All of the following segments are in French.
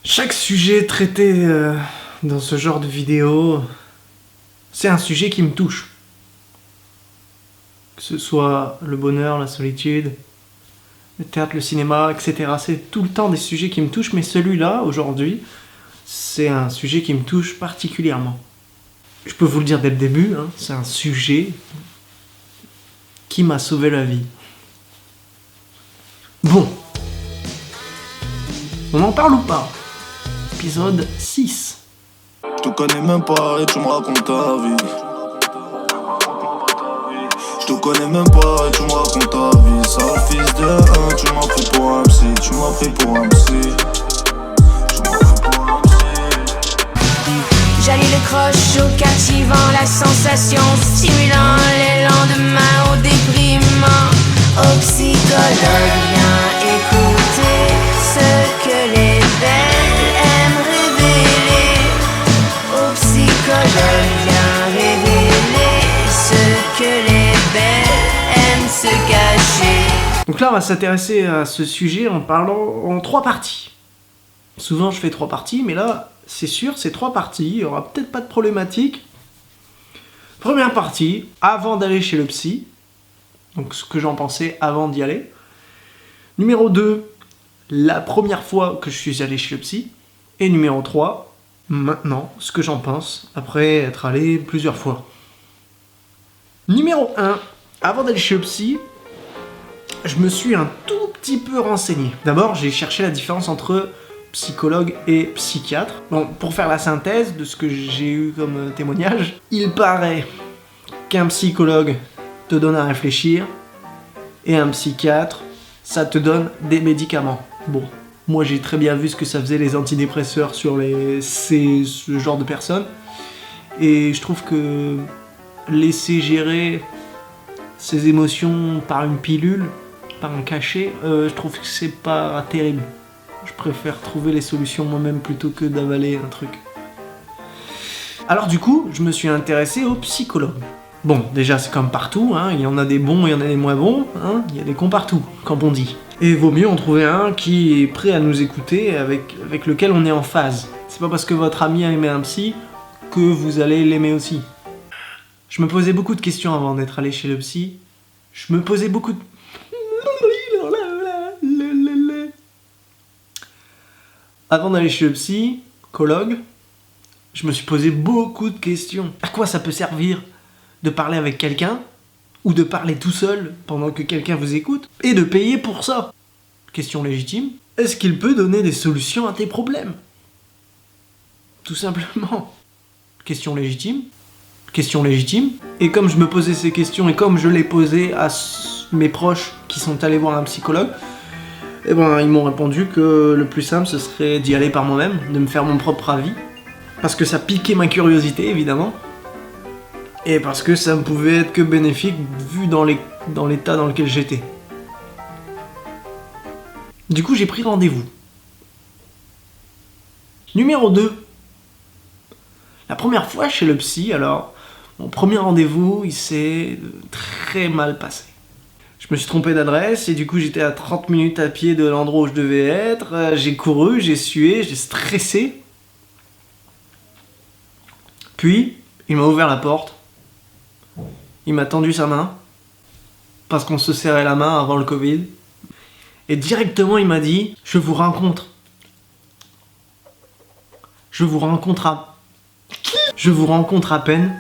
Chaque sujet traité dans ce genre de vidéo, c'est un sujet qui me touche. Que ce soit le bonheur, la solitude, le théâtre, le cinéma, etc. C'est tout le temps des sujets qui me touchent, mais celui-là, aujourd'hui, c'est un sujet qui me touche particulièrement. Je peux vous le dire dès le début, hein, c'est un sujet qui m'a sauvé la vie. Bon. On en parle ou pas? Épisode 6. Je te connais même pas et tu me racontes ta vie. Je te connais même pas et tu me racontes ta vie. Sale fils de 1, tu m'as pris pour un psy. Tu m'as pris pour un psy. J'allie le croche au captivant, la sensation stimulant les lendemains au déprimant. Au psychologue, viens écouter ce que les belles aiment révéler. Au psychologue, viens révéler ce que les belles aiment se cacher. Donc là, on va s'intéresser à ce sujet en parlant en 3 parties. Souvent, je fais 3 parties, mais là, c'est sûr, c'est 3 parties. Il n'y aura peut-être pas de problématique. Première partie, avant d'aller chez le psy. Donc, ce que j'en pensais avant d'y aller. Numéro 2, la première fois que je suis allé chez le psy. Et numéro 3, maintenant, ce que j'en pense après être allé plusieurs fois. Numéro 1, avant d'aller chez le psy, je me suis un tout petit peu renseigné. D'abord, j'ai cherché la différence entre psychologue et psychiatre. Bon, pour faire la synthèse de ce que j'ai eu comme témoignage, il paraît qu'un psychologue te donne à réfléchir et un psychiatre, ça te donne des médicaments. Bon, moi j'ai très bien vu ce que ça faisait les antidépresseurs sur ce genre de personnes, et je trouve que laisser gérer ses émotions par une pilule, par un cachet, je trouve que c'est pas terrible. Je préfère trouver les solutions moi-même plutôt que d'avaler un truc. Alors du coup, je me suis intéressé aux psychologues. Bon, déjà c'est comme partout, hein, il y en a des bons, il y en a des moins bons, hein, il y a des cons partout, comme on dit. Et il vaut mieux en trouver un qui est prêt à nous écouter, avec lequel on est en phase. C'est pas parce que votre ami a aimé un psy que vous allez l'aimer aussi. Je me posais beaucoup de questions avant d'être allé chez le psy. Je me posais beaucoup de... Avant d'aller chez le psychologue, je me suis posé beaucoup de questions. À quoi ça peut servir de parler avec quelqu'un, ou de parler tout seul pendant que quelqu'un vous écoute, et de payer pour ça? Question légitime. Est-ce qu'il peut donner des solutions à tes problèmes? Tout simplement. Question légitime. Question légitime. Et comme je me posais ces questions, et comme je les posais à mes proches qui sont allés voir un psychologue, eh ben, ils m'ont répondu que le plus simple, ce serait d'y aller par moi-même, de me faire mon propre avis. Parce que ça piquait ma curiosité, évidemment. Et parce que ça ne pouvait être que bénéfique, vu dans l'état dans lequel j'étais. Du coup, j'ai pris rendez-vous. Numéro 2. La première fois chez le psy, alors, mon premier rendez-vous, il s'est très mal passé. Je me suis trompé d'adresse et du coup j'étais à 30 minutes à pied de l'endroit où je devais être. J'ai couru, j'ai sué, j'ai stressé. Puis, il m'a ouvert la porte. Il m'a tendu sa main. Parce qu'on se serrait la main avant le Covid. Et directement il m'a dit « Je vous rencontre. Je vous rencontre à peine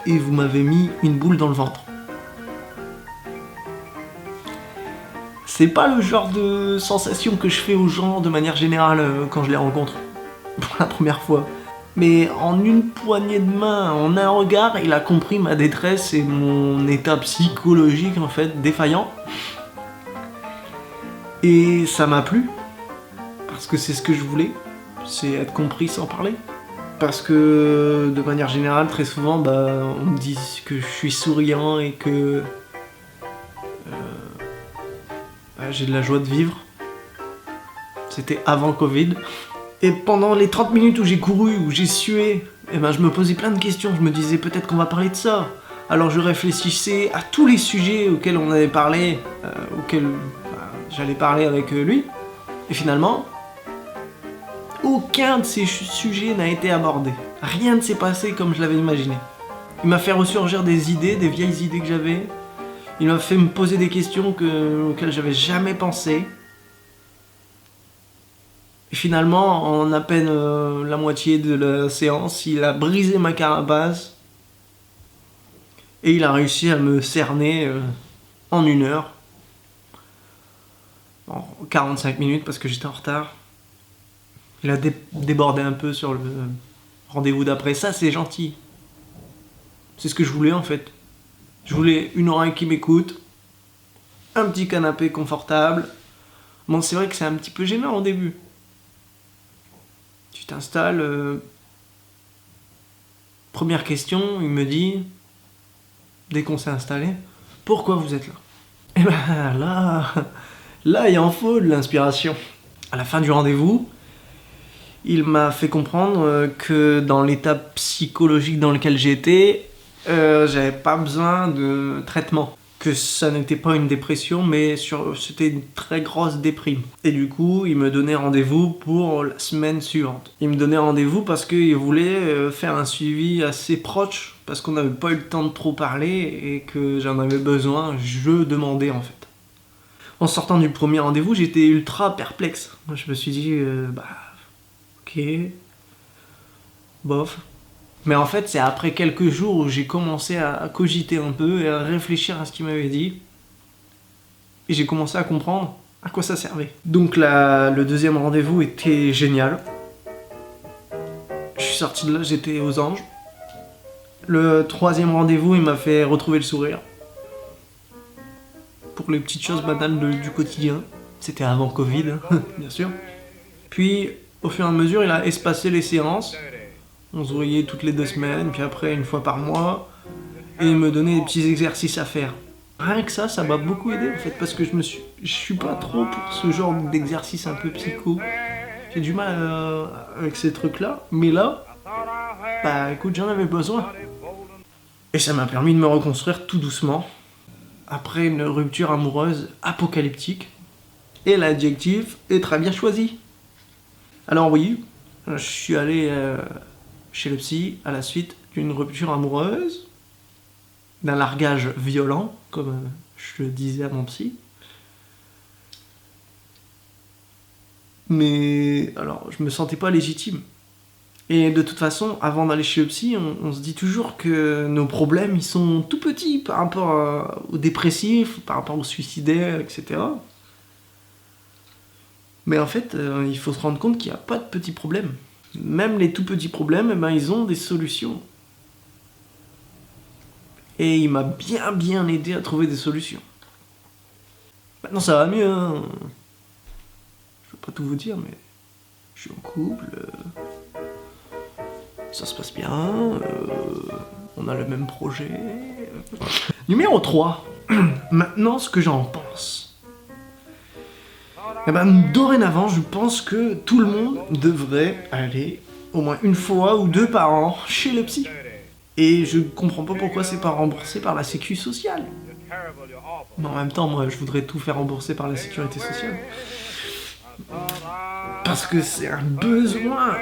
et vous m'avez mis une boule dans le ventre. » C'est pas le genre de sensation que je fais aux gens de manière générale quand je les rencontre pour la première fois. Mais en une poignée de main, en un regard, il a compris ma détresse et mon état psychologique en fait défaillant. Et ça m'a plu, parce que c'est ce que je voulais, c'est être compris sans parler. Parce que de manière générale, très souvent, on me dit que je suis souriant et que j'ai de la joie de vivre. C'était avant Covid. Et pendant les 30 minutes où j'ai couru, où j'ai sué, je me posais plein de questions. Je me disais peut-être qu'on va parler de ça. Alors je réfléchissais à tous les sujets auxquels on avait parlé, auxquels j'allais parler avec lui. Et finalement, aucun de ces sujets n'a été abordé. Rien ne s'est passé comme je l'avais imaginé. Il m'a fait ressurgir des idées, des vieilles idées que j'avais. Il m'a fait me poser des questions auxquelles j'avais jamais pensé. Et finalement, en à peine la moitié de la séance, il a brisé ma carapace. Et il a réussi à me cerner en 1 heure. En 45 minutes parce que j'étais en retard. Il a débordé un peu sur le rendez-vous d'après. Ça, c'est gentil. C'est ce que je voulais en fait. Je voulais une oreille qui m'écoute, un petit canapé confortable. Bon, c'est vrai que c'est un petit peu gênant au début. Tu t'installes. Première question, il me dit, dès qu'on s'est installé, pourquoi vous êtes là? Et ben là, il en faut de l'inspiration. À la fin du rendez-vous, il m'a fait comprendre que dans l'état psychologique dans lequel j'étais, j'avais pas besoin de traitement. Que ça n'était pas une dépression, mais c'était une très grosse déprime. Et du coup, il me donnait rendez-vous pour la semaine suivante. Il me donnait rendez-vous parce qu'il voulait faire un suivi assez proche, parce qu'on n'avait pas eu le temps de trop parler et que j'en avais besoin, je demandais en fait. En sortant du premier rendez-vous, j'étais ultra perplexe. Moi, je me suis dit, ok, bof. Mais en fait, c'est après quelques jours où j'ai commencé à cogiter un peu et à réfléchir à ce qu'il m'avait dit. Et j'ai commencé à comprendre à quoi ça servait. Donc le deuxième rendez-vous était génial. Je suis sorti de là, j'étais aux anges. Le troisième rendez-vous, il m'a fait retrouver le sourire. Pour les petites choses banales du quotidien. C'était avant Covid, bien sûr. Puis, au fur et à mesure, il a espacé les séances. On se voyait toutes les 2 semaines, puis après 1 fois par mois. Et il me donnait des petits exercices à faire. Rien que ça m'a beaucoup aidé en fait, parce que je suis pas trop pour ce genre d'exercice un peu psycho. J'ai du mal avec ces trucs-là. Mais là, écoute, j'en avais besoin. Et ça m'a permis de me reconstruire tout doucement. Après une rupture amoureuse apocalyptique. Et l'adjectif est très bien choisi. Alors oui, je suis allé chez le psy à la suite d'une rupture amoureuse, d'un largage violent, comme je le disais à mon psy. Mais alors, je me sentais pas légitime. Et de toute façon, avant d'aller chez le psy, on se dit toujours que nos problèmes, ils sont tout petits par rapport aux dépressifs, par rapport aux suicidaires, etc. Mais en fait, il faut se rendre compte qu'il n'y a pas de petits problèmes. Même les tout petits problèmes, ils ont des solutions. Et il m'a bien aidé à trouver des solutions. Maintenant ça va mieux, hein. Je vais pas tout vous dire, mais je suis en couple, ça se passe bien, on a le même projet. Numéro 3. Maintenant, ce que j'en pense. Dorénavant, je pense que tout le monde devrait aller au moins 1 fois ou 2 par an chez le psy. Et je comprends pas pourquoi c'est pas remboursé par la sécu sociale. Mais en même temps, moi, je voudrais tout faire rembourser par la sécurité sociale. Parce que c'est un besoin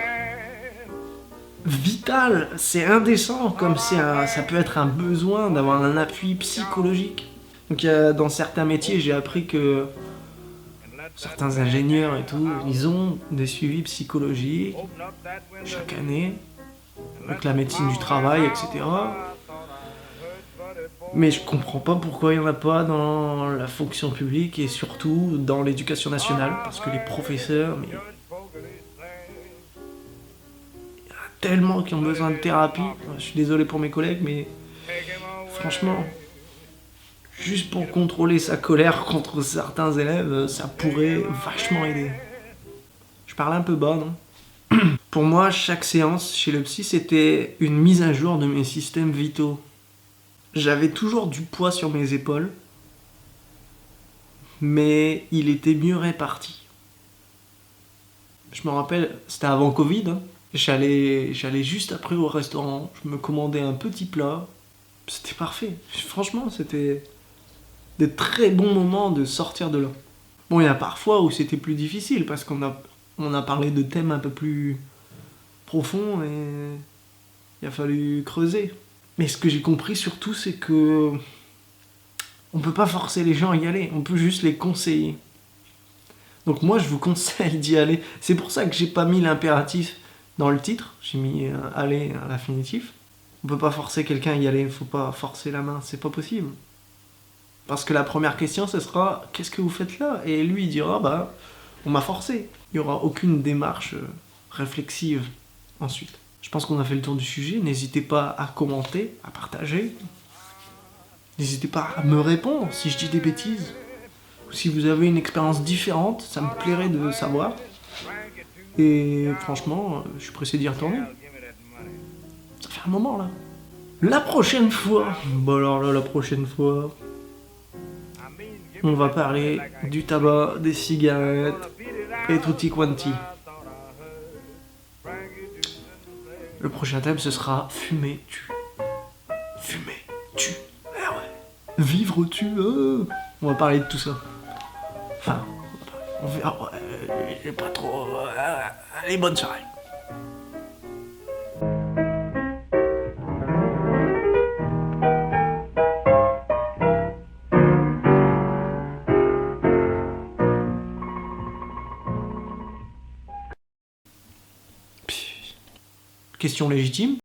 vital, c'est indécent, comme ça peut être un besoin d'avoir un appui psychologique. Donc dans certains métiers, j'ai appris que certains ingénieurs et tout, ils ont des suivis psychologiques chaque année, avec la médecine du travail, etc. Mais je comprends pas pourquoi il n'y en a pas dans la fonction publique et surtout dans l'éducation nationale, parce que les professeurs, il y en a tellement qui ont besoin de thérapie. Je suis désolé pour mes collègues, mais franchement, juste pour contrôler sa colère contre certains élèves, ça pourrait vachement aider. Je parle un peu bas, non ? Pour moi, chaque séance chez le psy, c'était une mise à jour de mes systèmes vitaux. J'avais toujours du poids sur mes épaules, mais il était mieux réparti. Je me rappelle, c'était avant Covid, hein. J'allais juste après au restaurant, je me commandais un petit plat, c'était parfait. Franchement, c'était des très bons moments de sortir de là. Bon, il y a parfois où c'était plus difficile, parce qu'on a On a parlé de thèmes un peu plus profonds et il a fallu creuser. Mais ce que j'ai compris surtout, c'est que on peut pas forcer les gens à y aller, on peut juste les conseiller. Donc moi, je vous conseille d'y aller. C'est pour ça que j'ai pas mis l'impératif dans le titre, j'ai mis aller à l'infinitif. On peut pas forcer quelqu'un à y aller, faut pas forcer la main, c'est pas possible. Parce que la première question, ce sera « Qu'est-ce que vous faites là ?» Et lui, il dira « Bah, on m'a forcé. » Il n'y aura aucune démarche réflexive ensuite. Je pense qu'on a fait le tour du sujet. N'hésitez pas à commenter, à partager. N'hésitez pas à me répondre si je dis des bêtises. Ou si vous avez une expérience différente, ça me plairait de savoir. Et franchement, je suis pressé d'y retourner. Ça fait un moment là. La prochaine fois, bon alors là, la prochaine fois, on va parler du tabac, des cigarettes et tutti quanti. Le prochain thème, ce sera fumer, tu. Fumer, tu. Ah ouais. Vivre, tu. On va parler de tout ça. Enfin, on verra. J'ai pas trop. Allez, bonne soirée. Question légitime.